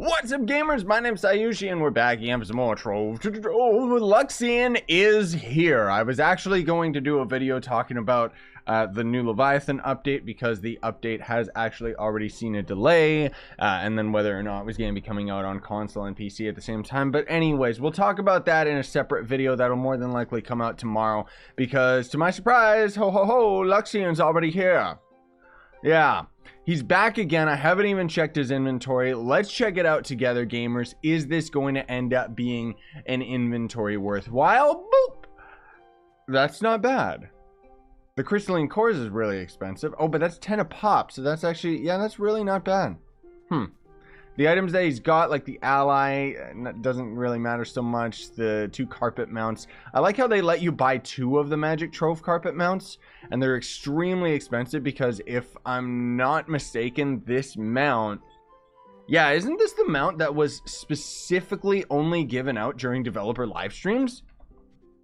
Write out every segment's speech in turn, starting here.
What's up, gamers? My name's Scyushi, and we're back again for some more Trove. Luxion is here. I was actually going to do a video talking about the new Leviathan update, because the update has actually already seen a delay, and then whether or not it was going to be coming out on console and PC at the same time. But anyways, we'll talk about that in a separate video that'll more than likely come out tomorrow, because to my surprise, ho ho ho, Luxion's already here. Yeah. He's back again. I haven't even checked his inventory. Let's check it out together, gamers. Is this going to end up being an inventory worthwhile? Boop! That's not bad. The Crystalline Cores is really expensive. Oh, but that's 10 a pop. So that's actually, yeah, that's really not bad. The items that he's got, like the ally, doesn't really matter so much. The 2 carpet mounts. I like how they let you buy 2 of the Magic Trove carpet mounts. And they're extremely expensive because if I'm not mistaken, this mount... Yeah, isn't this the mount that was specifically only given out during developer live streams?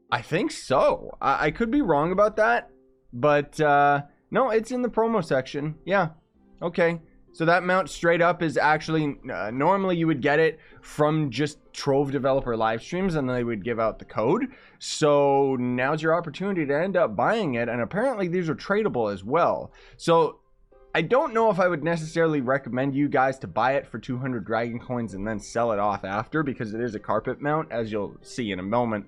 I think so. I could be wrong about that. But, no, it's in the promo section. Yeah, okay. So that mount straight up is actually, normally you would get it from just Trove developer live streams and they would give out the code. So now's your opportunity to end up buying it. And apparently these are tradable as well. So I don't know if I would necessarily recommend you guys to buy it for 200 dragon coins and then sell it off after, because it is a carpet mount, as you'll see in a moment.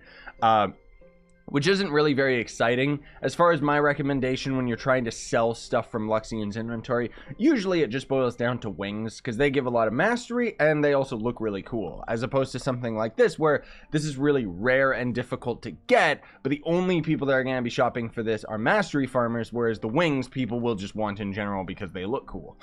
Which isn't really very exciting. As far as my recommendation when you're trying to sell stuff from Luxion's inventory, usually it just boils down to wings, because they give a lot of mastery and they also look really cool, as opposed to something like this where this is really rare and difficult to get, but the only people that are going to be shopping for this are mastery farmers, whereas the wings people will just want in general because they look cool.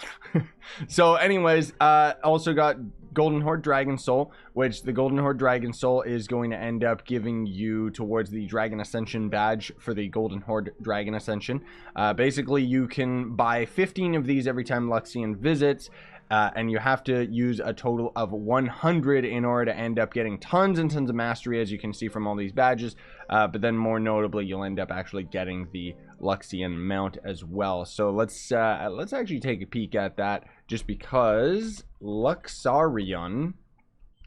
So anyways, also got Golden Horde Dragon Soul, which the Golden Horde Dragon Soul is going to end up giving you towards the Dragon Ascension badge for the Golden Horde Dragon Ascension. Basically, you can buy 15 of these every time Luxion visits, and you have to use a total of 100 in order to end up getting tons and tons of mastery, as you can see from all these badges. But then more notably, you'll end up actually getting the Luxion mount as well. So let's actually take a peek at that, just because Luxarion,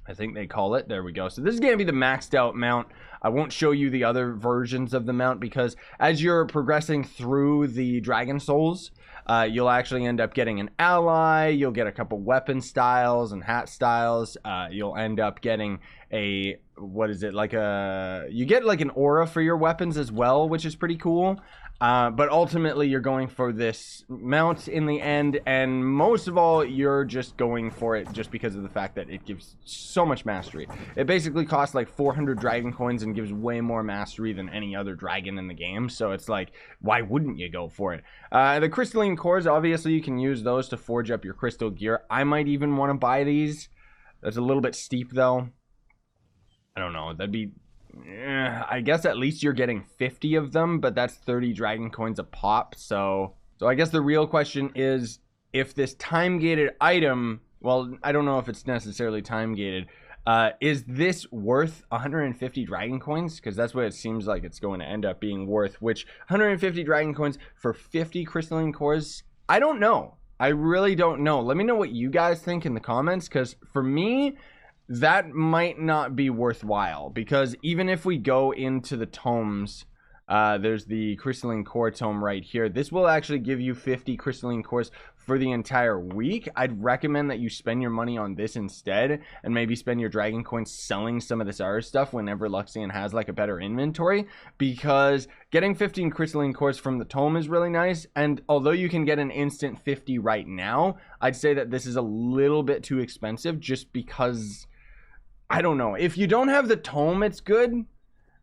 I think they call it. There we go. So this is going to be the maxed out mount. I won't show you the other versions of the mount, because as you're progressing through the Dragon Souls, you'll actually end up getting an ally. You'll get a couple weapon styles and hat styles. You'll end up getting a, what is it, like a, you get like an aura for your weapons as well, which is pretty cool. But ultimately you're going for this mount in the end, and most of all you're just going for it just because of the fact that it gives so much mastery. It basically costs like 400 dragon coins and gives way more mastery than any other dragon in the game, so it's like, why wouldn't you go for it? The Crystalline Cores, obviously you can use those to forge up your crystal gear. I might even want to buy these. That's a little bit steep though. I don't know, that'd be... I guess at least you're getting 50 of them, but that's 30 dragon coins a pop. So I guess the real question is, if this time-gated item, well, I don't know if it's necessarily time-gated, is this worth 150 dragon coins? Because that's what it seems like it's going to end up being worth, which 150 dragon coins for 50 crystalline cores, I don't know. I really don't know. Let me know what you guys think in the comments, because for me, that might not be worthwhile, because even if we go into the tomes, there's the Crystalline Core tome right here. This will actually give you 50 Crystalline Cores for the entire week. I'd recommend that you spend your money on this instead, and maybe spend your dragon coins selling some of this other stuff whenever Luxion has like a better inventory, because getting 15 Crystalline Cores from the tome is really nice. And although you can get an instant 50 right now, I'd say that this is a little bit too expensive, just because... I don't know. If you don't have the tome, it's good.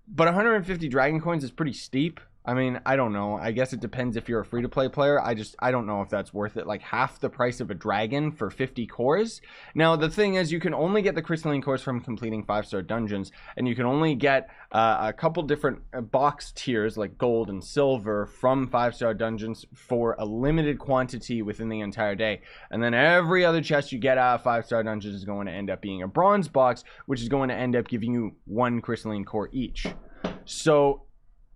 But 150 dragon coins is pretty steep. I mean, I don't know. I guess it depends if you're a free-to-play player. I don't know if that's worth it. Like half the price of a dragon for 50 cores. Now, the thing is, you can only get the Crystalline Cores from completing 5-star dungeons. And you can only get a couple different box tiers, like gold and silver, from 5-star dungeons for a limited quantity within the entire day. And then every other chest you get out of 5-star dungeons is going to end up being a bronze box, which is going to end up giving you 1 Crystalline Core each. So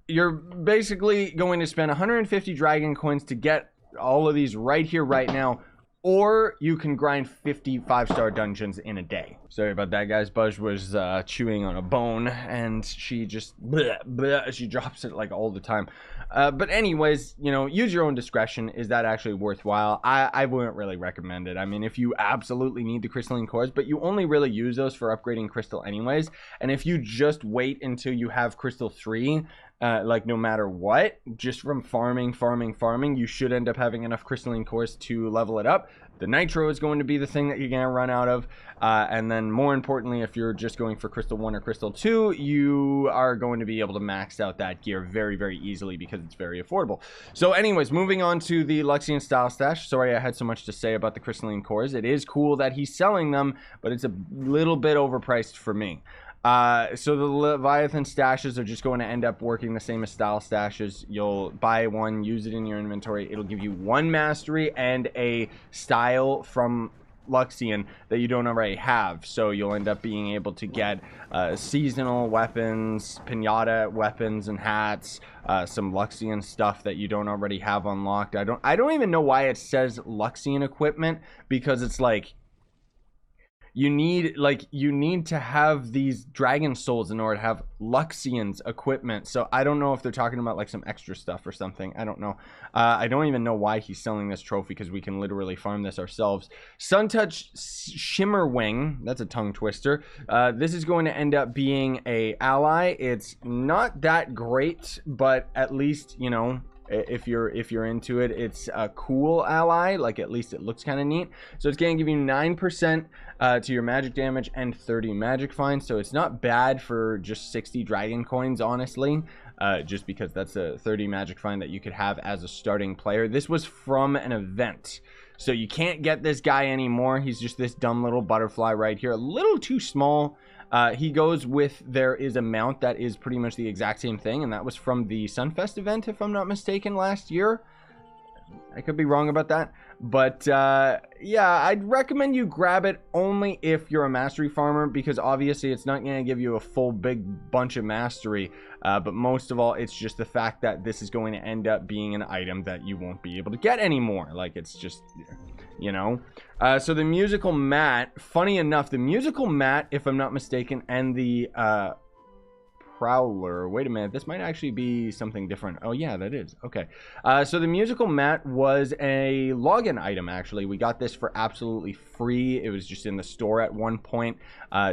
you're basically going to spend 150 dragon coins to get all of these right here, right now, or you can grind 50 5-star dungeons in a day. Sorry about that, guys. Buzz was chewing on a bone, and she just bleh, bleh, she drops it like all the time. But anyways, you know, use your own discretion. Is that actually worthwhile? I wouldn't really recommend it. I mean, if you absolutely need the crystalline cores, but you only really use those for upgrading crystal anyways, and if you just wait until you have crystal 3, like no matter what, just from farming, you should end up having enough crystalline cores to level it up. The nitro is going to be the thing that you're going to run out of. And then more importantly, if you're just going for crystal 1 or crystal 2, you are going to be able to max out that gear very, very easily because it's very affordable. So anyways, moving on to the Luxion style stash. Sorry, I had so much to say about the crystalline cores. It is cool that he's selling them, but it's a little bit overpriced for me. So the Leviathan Stashes are just going to end up working the same as style stashes. You'll buy one, use it in your inventory. It'll give you 1 mastery and a style from Luxion that you don't already have. So you'll end up being able to get seasonal weapons, pinata weapons and hats, some Luxion stuff that you don't already have unlocked. I don't even know why it says Luxion equipment, because it's like, you need to have these dragon souls in order to have Luxion's equipment. So I don't know if they're talking about like some extra stuff or something. I don't know. I don't even know why he's selling this trophy, because we can literally farm this ourselves. Suntouch Shimmer Wing, that's a tongue twister. This is going to end up being a ally. It's not that great, but at least, you know, if you're into it, it's a cool ally. Like, at least it looks kind of neat. So it's going to give you 9% to your magic damage and 30 magic fines. So it's not bad for just 60 dragon coins, honestly. Just because that's a 30 magic fine that you could have as a starting player. This was from an event, so you can't get this guy anymore. He's just this dumb little butterfly right here, a little too small. He goes with, there is a mount that is pretty much the exact same thing, and that was from the Sunfest event, if I'm not mistaken, last year. I could be wrong about that, but yeah, I'd recommend you grab it only if you're a mastery farmer, because obviously it's not going to give you a full big bunch of mastery, but most of all, it's just the fact that this is going to end up being an item that you won't be able to get anymore. Like, it's just, you know. So the musical mat, funny enough, the musical mat, if I'm not mistaken, and the Prowler, wait a minute, this might actually be something different. Oh yeah, that is okay. So the musical mat was a login item. Actually, we got this for absolutely free. It was just in the store at one point,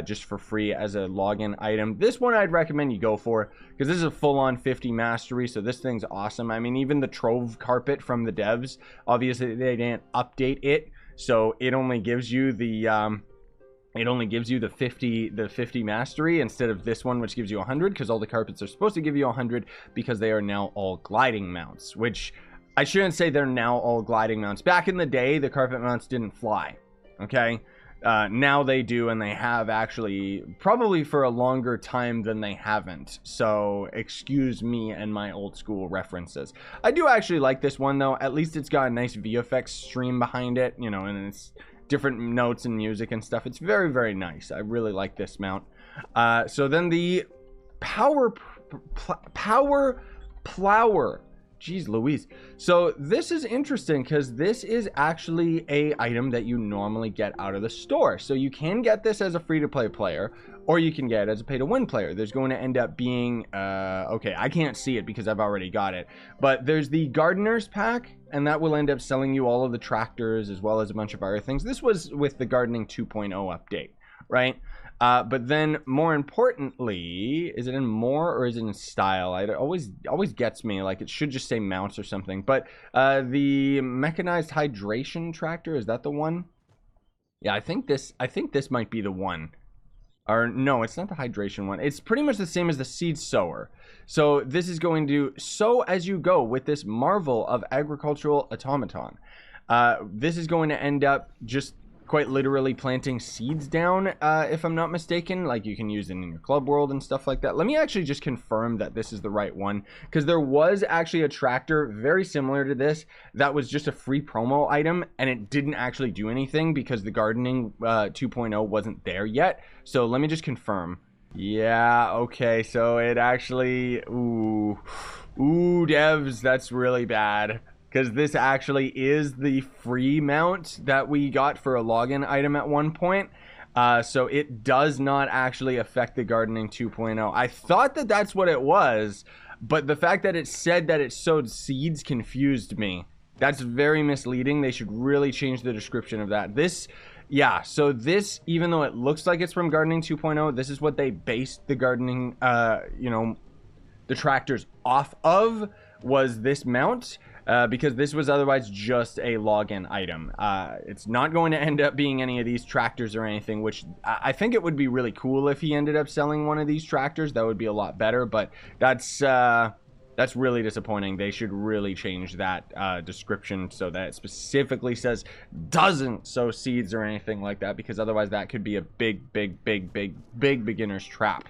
just for free as a login item. This one I'd recommend you go for, because this is a full-on 50 mastery, so this thing's awesome. I mean, even the Trove carpet from the devs, obviously they didn't update it, so it only gives you the the 50 mastery instead of this one, which gives you 100, because all the carpets are supposed to give you 100 because they are now all gliding mounts, which I shouldn't say they're now all gliding mounts. Back in the day, the carpet mounts didn't fly, okay? Now they do, and they have actually probably for a longer time than they haven't. So excuse me and my old school references. I do actually like this one, though. At least it's got a nice VFX stream behind it, you know, and it's different notes and music and stuff. It's very, very nice. I really like this mount. So then the Plower. Jeez Louise. So this is interesting, because this is actually a item that you normally get out of the store. So you can get this as a free-to-play player, or you can get it as a pay-to-win player. There's going to end up being, okay, I can't see it because I've already got it, but there's the Gardiners Pack, and that will end up selling you all of the tractors as well as a bunch of other things. This was with the Gardening 2.0 update, right? But then more importantly, is it in more or is it in style? It always gets me, like it should just say mounts or something. But the Mechanized hydration tractor, is that the one? Yeah, I think this might be the one. Or no, it's not the hydration one. It's pretty much the same as the seed sower. So this is going to sow as you go with this marvel of agricultural automaton. This is going to end up just quite literally planting seeds down, if I'm not mistaken. Like, you can use it in your club world and stuff like that. Let me actually just confirm that this is the right one, because there was actually a tractor very similar to this that was just a free promo item, and it didn't actually do anything because the Gardening 2.0 wasn't there yet. So let me just confirm. Yeah, okay, so it actually, ooh devs, that's really bad. because this actually is the free mount that we got for a login item at one point. So it does not actually affect the Gardening 2.0. I thought that that's what it was, but the fact that it said that it sowed seeds confused me. That's very misleading. They should really change the description of that. This, yeah, so this, even though it looks like it's from Gardening 2.0, this is what they based the gardening, you know, the tractors off of, was this mount, because this was otherwise just a login item. It's not going to end up being any of these tractors or anything, which I think it would be really cool if he ended up selling one of these tractors. That would be a lot better, but that's really disappointing. They should really change that description so that it specifically says doesn't sow seeds or anything like that, because otherwise that could be a big beginner's trap.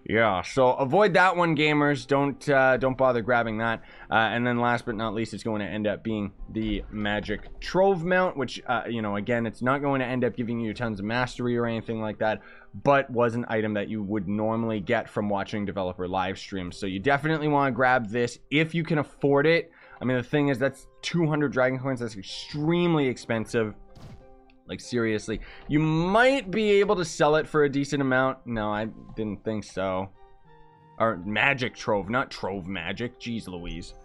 Yeah, so avoid that one, gamers. Don't bother grabbing that. And then last but not least, it's going to end up being the Magic Trove mount, which, you know, again, it's not going to end up giving you tons of mastery or anything like that, but was an item that you would normally get from watching developer live streams. So you definitely want to grab this if you can afford it. I mean, the thing is, that's 200 dragon coins. That's extremely expensive. Like, seriously, you might be able to sell it for a decent amount. No, I didn't think so. Or Magic Trove, not Trove Magic. Jeez Louise.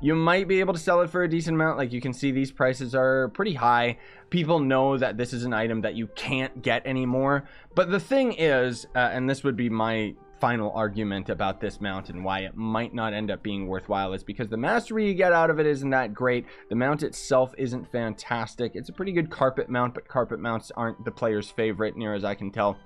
You might be able to sell it for a decent amount. Like, you can see these prices are pretty high. People know that this is an item that you can't get anymore. But the thing is, and this would be my final argument about this mount and why it might not end up being worthwhile, is because the mastery you get out of it isn't that great. The mount itself isn't fantastic. It's a pretty good carpet mount, but carpet mounts aren't the player's favorite, near as I can tell.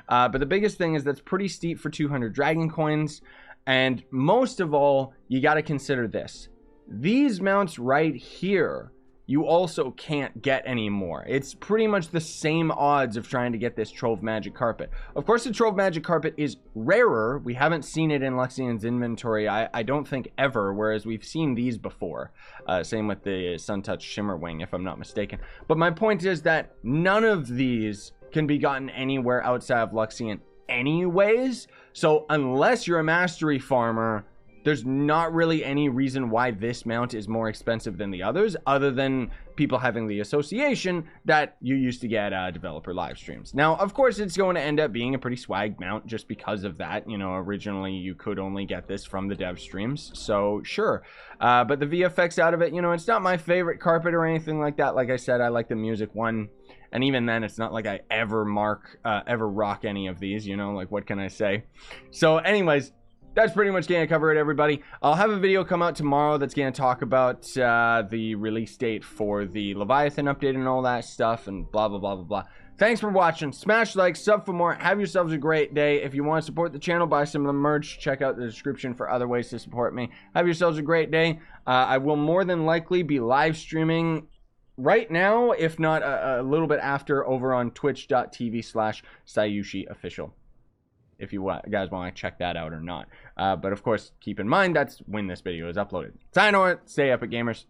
But the biggest thing is that's pretty steep for 200 dragon coins. And most of all, you got to consider this. These mounts right here, you also can't get anymore. It's pretty much the same odds of trying to get this Trove Magic Carpet. Of course, the Trove Magic Carpet is rarer. We haven't seen it in Luxion's inventory, I don't think, ever, whereas we've seen these before. Same with the Suntouch Shimmer Wing, if I'm not mistaken. But my point is that none of these can be gotten anywhere outside of Luxion anyways. So unless you're a mastery farmer, there's not really any reason why this mount is more expensive than the others, other than people having the association that you used to get developer live streams. Now, of course, it's going to end up being a pretty swag mount just because of that. You know, originally you could only get this from the dev streams, so sure. But the VFX out of it, you know, it's not my favorite carpet or anything like that. Like I said, I like the music one. And even then, it's not like I ever rock any of these, you know, like, what can I say? So anyways, that's pretty much going to cover it, everybody. I'll have a video come out tomorrow that's going to talk about the release date for the Leviathan update and all that stuff and blah, blah, blah, blah, blah. Thanks for watching. Smash like, sub for more. Have yourselves a great day. If you want to support the channel, buy some of the merch. Check out the description for other ways to support me. Have yourselves a great day. I will more than likely be live streaming right now, if not a little bit after, over on twitch.tv/ScyushiOfficial. If you guys want to check that out or not. But of course, keep in mind, that's when this video is uploaded. Sign on, stay epic, gamers.